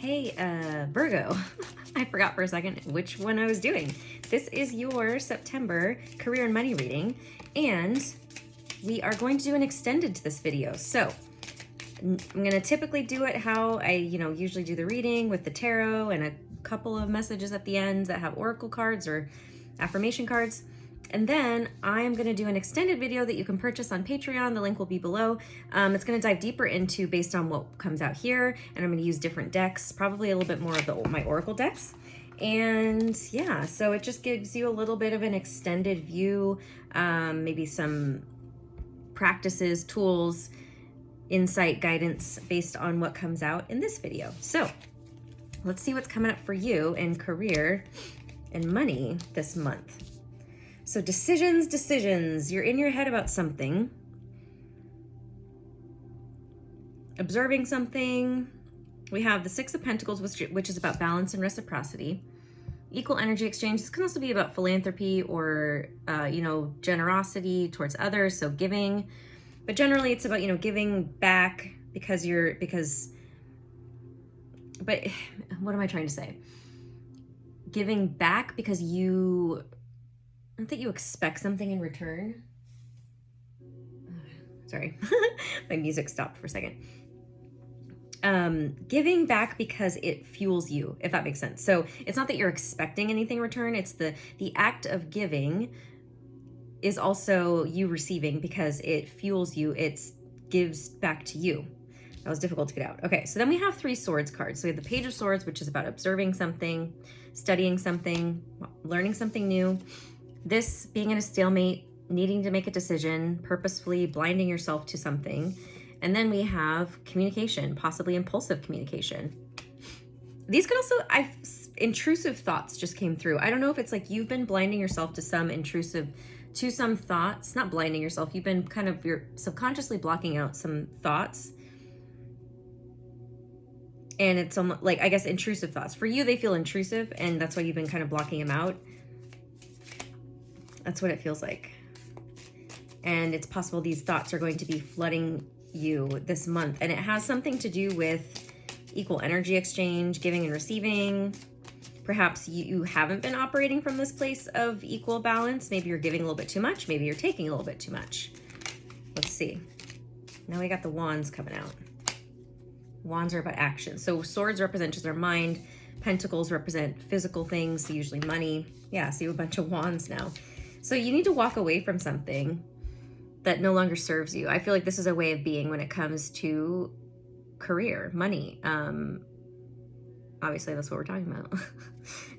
Hey, Virgo. I forgot for a second which one I was doing. This is your September career and money reading, and we are going to do an extended to this video. So I'm going to typically do it how I, usually do the reading with the tarot and a couple of messages at the end that have oracle cards or affirmation cards. And then I am going to do an extended video that you can purchase on Patreon. The link will be below. It's going to dive deeper into based on what comes out here. And I'm going to use different decks, probably a little bit more of my oracle decks. And yeah, so it just gives you a little bit of an extended view, maybe some practices, tools, insight, guidance based on what comes out in this video. So let's see what's coming up for you in career and money this month. So decisions. You're in your head about something, observing something. We have the Six of Pentacles, which is about balance and reciprocity. Equal energy exchange. This can also be about philanthropy or, generosity towards others. So giving, but generally it's about, giving back but what am I trying to say? Giving back because not that you expect something in return. Sorry, my music stopped for a second. Giving back because it fuels you, if that makes sense. So it's not that you're expecting anything in return. It's the act of giving is also you receiving because it fuels you. It gives back to you. That was difficult to get out. Okay, so then we have 3 swords cards. So we have the Page of Swords, which is about observing something, studying something, learning something new. This being in a stalemate, needing to make a decision, purposefully blinding yourself to something. And then we have communication, possibly impulsive communication. These could also, intrusive thoughts just came through. I don't know if it's like you've been blinding yourself to some thoughts, not blinding yourself. You've been you're subconsciously blocking out some thoughts. And it's almost like, I guess, intrusive thoughts. For you, they feel intrusive, and that's why you've been kind of blocking them out. That's what it feels like. And it's possible these thoughts are going to be flooding you this month. And it has something to do with equal energy exchange, giving and receiving. Perhaps you haven't been operating from this place of equal balance. Maybe you're giving a little bit too much. Maybe you're taking a little bit too much. Let's see. Now we got the wands coming out. Wands are about action. So swords represent just our mind. Pentacles represent physical things, so usually money. Yeah, so you have a bunch of wands now. So you need to walk away from something that no longer serves you. I feel like this is a way of being when it comes to career, money. Obviously, that's what we're talking about.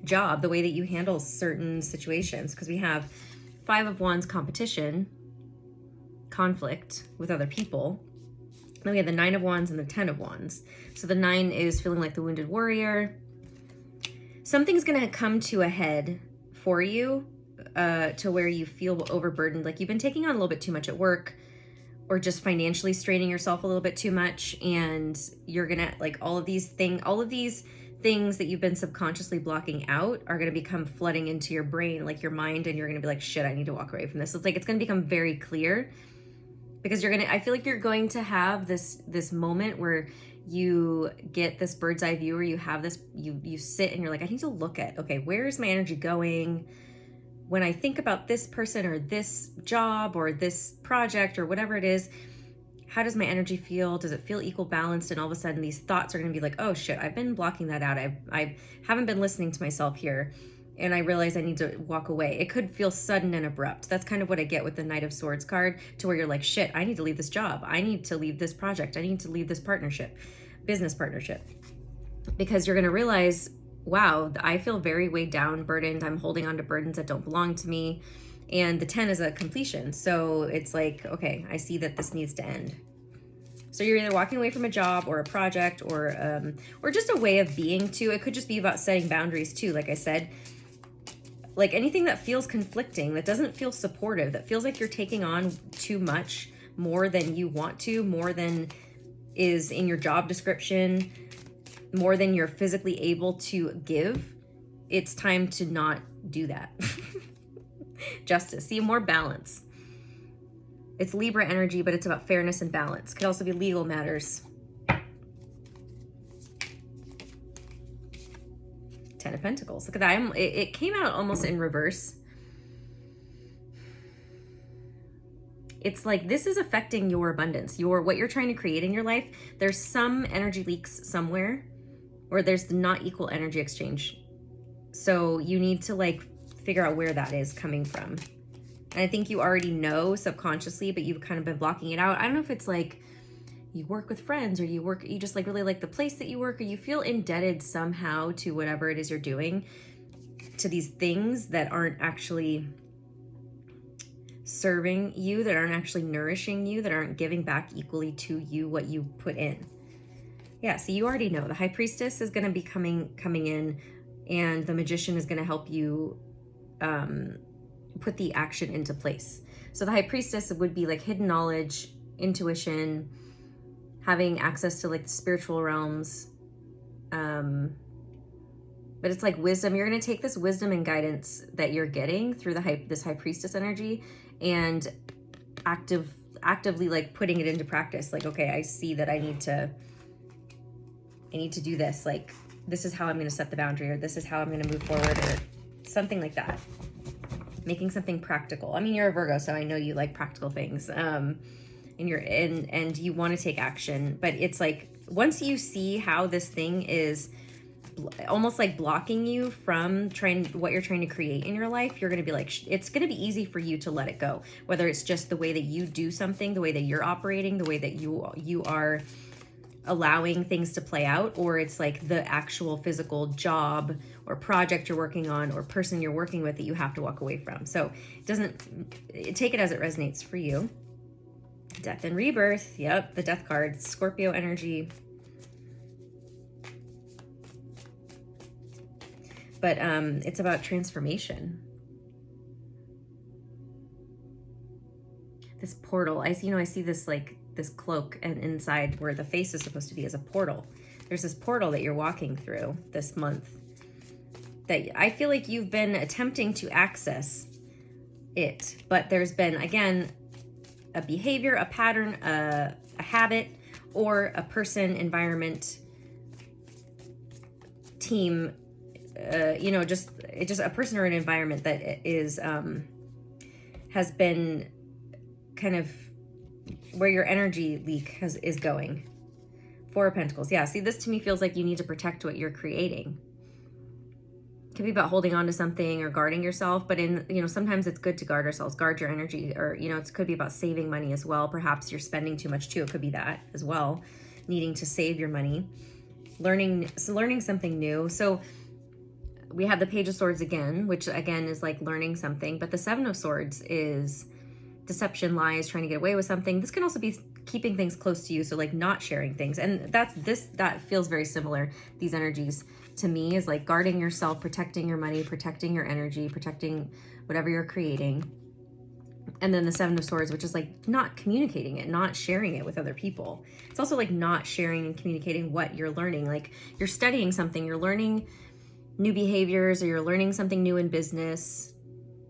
Job, the way that you handle certain situations. Because we have 5 of Wands, competition, conflict with other people. Then we have the 9 of Wands and the 10 of Wands. So the 9 is feeling like the wounded warrior. Something's going to come to a head for you. To where you feel overburdened, like you've been taking on a little bit too much at work, or just financially straining yourself a little bit too much, and you're gonna all of these things that you've been subconsciously blocking out are gonna become flooding into your brain, like your mind, and you're gonna be like, shit, I need to walk away from this. It's gonna become very clear because I feel like you're going to have this moment where you get this bird's eye view, where you have this, you sit and you're like, I need to look at, okay, where is my energy going? When I think about this person or this job or this project or whatever it is, how does my energy feel? Does it feel equal balanced? And all of a sudden these thoughts are going to be like, oh shit, I've been blocking that out. I haven't been listening to myself here. And I realize I need to walk away. It could feel sudden and abrupt. That's kind of what I get with the Knight of Swords card, to where you're like, shit, I need to leave this job. I need to leave this project. I need to leave this business partnership. Because you're going to realize, wow, I feel very weighed down, burdened. I'm holding on to burdens that don't belong to me. And the 10 is a completion. So it's like, okay, I see that this needs to end. So you're either walking away from a job or a project or just a way of being too. It could just be about setting boundaries too. Like I said, like anything that feels conflicting, that doesn't feel supportive, that feels like you're taking on too much, more than you want to, more than is in your job description, more than you're physically able to give, it's time to not do that. Justice, see, more balance. It's Libra energy, but it's about fairness and balance. Could also be legal matters. Ten of Pentacles. Look at that. It came out almost in reverse. It's like this is affecting your abundance, what you're trying to create in your life. There's some energy leaks somewhere, or there's not equal energy exchange. So you need to like figure out where that is coming from. And I think you already know subconsciously, but you've kind of been blocking it out. I don't know if it's like you work with friends, or you just like really like the place that you work, or you feel indebted somehow to whatever it is you're doing, to these things that aren't actually serving you, that aren't actually nourishing you, that aren't giving back equally to you what you put in. Yeah, so you already know the High Priestess is going to be coming in, and the Magician is going to help you put the action into place. So the High Priestess would be like hidden knowledge, intuition, having access to like the spiritual realms. But it's like wisdom. You're going to take this wisdom and guidance that you're getting through this High Priestess energy and actively like putting it into practice. Like, okay, I see that I need to do this. Like, this is how I'm going to set the boundary, or this is how I'm going to move forward, or something like that. Making something practical. I mean, you're a Virgo, so I know you like practical things. And you want to take action, but it's like, once you see how this thing is almost like blocking you from what you're trying to create in your life, you're going to be like, it's going to be easy for you to let it go. Whether it's just the way that you do something, the way that you're operating, the way that you are allowing things to play out, or it's like the actual physical job or project you're working on or person you're working with that you have to walk away from. So take it as it resonates for you. Death and rebirth. Yep, the Death card. Scorpio energy. But it's about transformation. This portal. I see this like this cloak, and inside where the face is supposed to be is a portal. There's this portal that you're walking through this month that I feel like you've been attempting to access it, but there's been, again, a behavior, a pattern, a habit, or a person, environment, team, just a person or an environment that is has been kind of where your energy leak is going. Four of Pentacles. Yeah, see, this to me feels like you need to protect what you're creating. It could be about holding on to something or guarding yourself, but sometimes it's good to guard ourselves, guard your energy, or, it could be about saving money as well. Perhaps you're spending too much too. It could be that as well, needing to save your money, learning something new. So we have the Page of Swords again, which again is like learning something, but the Seven of Swords is deception, lies, trying to get away with something. This can also be keeping things close to you, so like not sharing things. And that feels very similar. These energies to me is like guarding yourself, protecting your money, protecting your energy, protecting whatever you're creating. And then the Seven of Swords, which is like not communicating it, not sharing it with other people. It's also like not sharing and communicating what you're learning. Like you're studying something, you're learning new behaviors, or you're learning something new in business,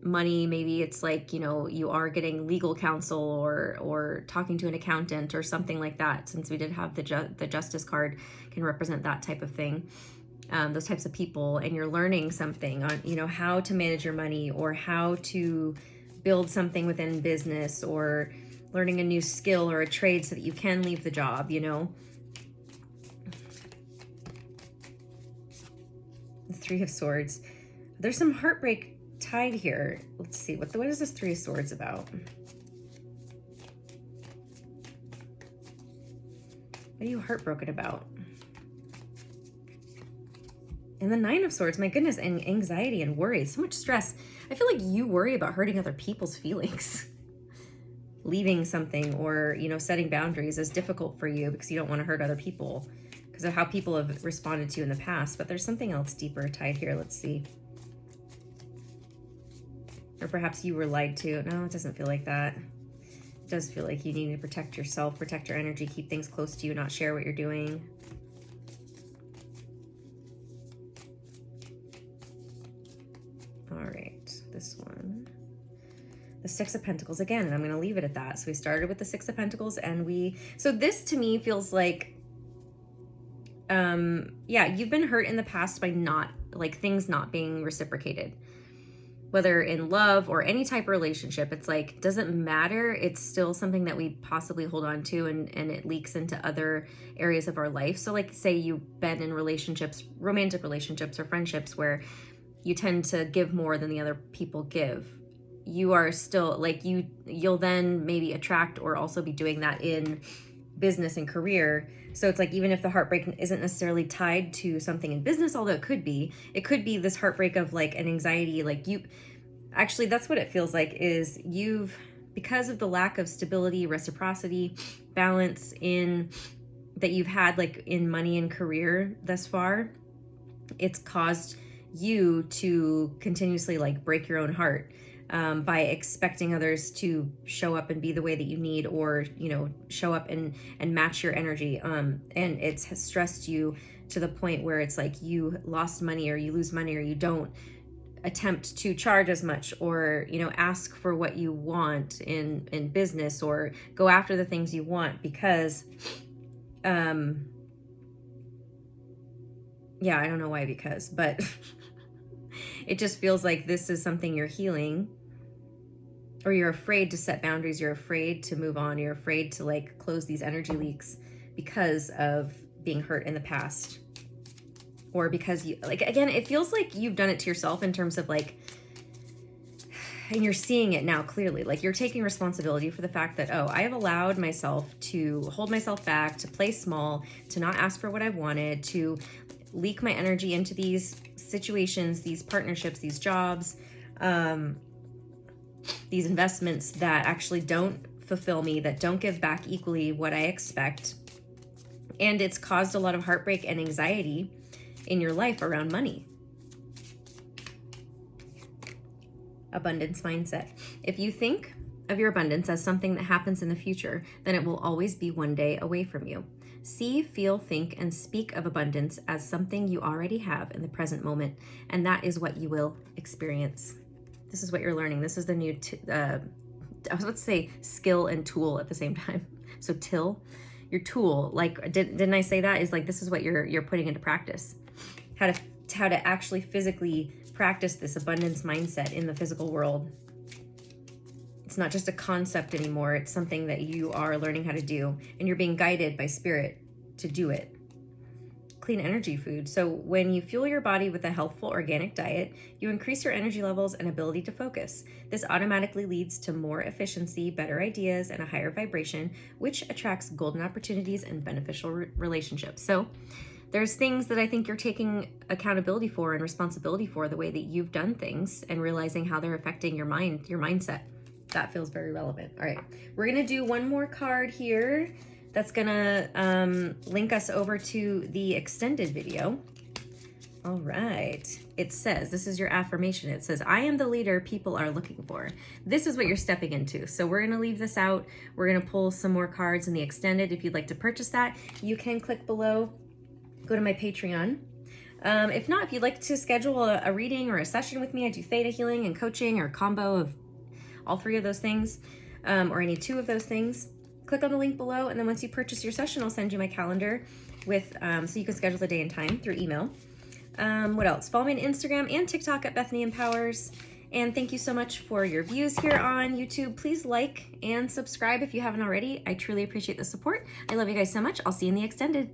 money. Maybe it's like, you are getting legal counsel or talking to an accountant or something like that. Since we did have the Justice card, can represent that type of thing. Those types of people, and you're learning something on, how to manage your money, or how to build something within business, or learning a new skill or a trade so that you can leave the job, The Three of Swords. There's some heartbreak tied here. Let's see, what is this Three of Swords about? What are you heartbroken about? And the Nine of Swords, my goodness, and anxiety and worry, so much stress. I feel like you worry about hurting other people's feelings. Leaving something or, setting boundaries is difficult for you because you don't want to hurt other people because of how people have responded to you in the past. But there's something else deeper tied here. Let's see. Or perhaps you were lied to. No, it doesn't feel like that. It does feel like you need to protect yourself, protect your energy, keep things close to you, not share what you're doing. All right, this one. The Six of Pentacles again, and I'm going to leave it at that. So we started with the Six of Pentacles, and so this to me feels like, you've been hurt in the past by not like things not being reciprocated. Whether in love or any type of relationship, it's like, doesn't matter. It's still something that we possibly hold on to, and it leaks into other areas of our life. So like, say you've been in relationships, romantic relationships or friendships, where you tend to give more than the other people give. You are still like, you'll then maybe attract or also be doing that in business and career. So it's like, even if the heartbreak isn't necessarily tied to something in business, although it could be this heartbreak of like an anxiety, like actually that's what it feels like, is because of the lack of stability, reciprocity, balance that you've had like in money and career thus far, it's caused you to continuously like break your own heart. By expecting others to show up and be the way that you need, or, show up and match your energy. And it's stressed you to the point where it's like you lost money, or you lose money, or you don't attempt to charge as much, or, ask for what you want in business, or go after the things you want because, I don't know why, but it just feels like this is something you're healing. Or you're afraid to set boundaries, you're afraid to move on, you're afraid to like close these energy leaks because of being hurt in the past. Or because you, like, again, it feels like you've done it to yourself in terms of like, and you're seeing it now clearly, like you're taking responsibility for the fact that, oh, I have allowed myself to hold myself back, to play small, to not ask for what I wanted, to leak my energy into these situations, these partnerships, these jobs, these investments that actually don't fulfill me, that don't give back equally what I expect. And it's caused a lot of heartbreak and anxiety in your life around money. Abundance mindset. If you think of your abundance as something that happens in the future, then it will always be one day away from you. See, feel, think, and speak of abundance as something you already have in the present moment, and that is what you will experience. This is what you're learning. This is the new, I was about to say skill and tool at the same time. So your tool, like, didn't I say that? Is like, this is what you're putting into practice. How to actually physically practice this abundance mindset in the physical world. It's not just a concept anymore. It's something that you are learning how to do, and you're being guided by spirit to do it. Clean energy food. So when you fuel your body with a healthful organic diet, you increase your energy levels and ability to focus. This automatically leads to more efficiency, better ideas, and a higher vibration, which attracts golden opportunities and beneficial relationships. So there's things that I think you're taking accountability for and responsibility for, the way that you've done things, and realizing how they're affecting your mind, your mindset. That feels very relevant. All right, we're gonna do one more card here that's gonna link us over to the extended video. All right, it says, this is your affirmation. It says, I am the leader people are looking for. This is what you're stepping into. So we're gonna leave this out. We're gonna pull some more cards in the extended. If you'd like to purchase that, you can click below, go to my Patreon. If not, if you'd like to schedule a reading or a session with me, I do Theta healing and coaching, or a combo of all three of those things, or any two of those things. Click on the link below, and then once you purchase your session, I'll send you my calendar with so you can schedule the day and time through email. What else? Follow me on Instagram and TikTok at Bethany Empowers. And thank you so much for your views here on YouTube. Please like and subscribe if you haven't already. I truly appreciate the support. I love you guys so much. I'll see you in the extended.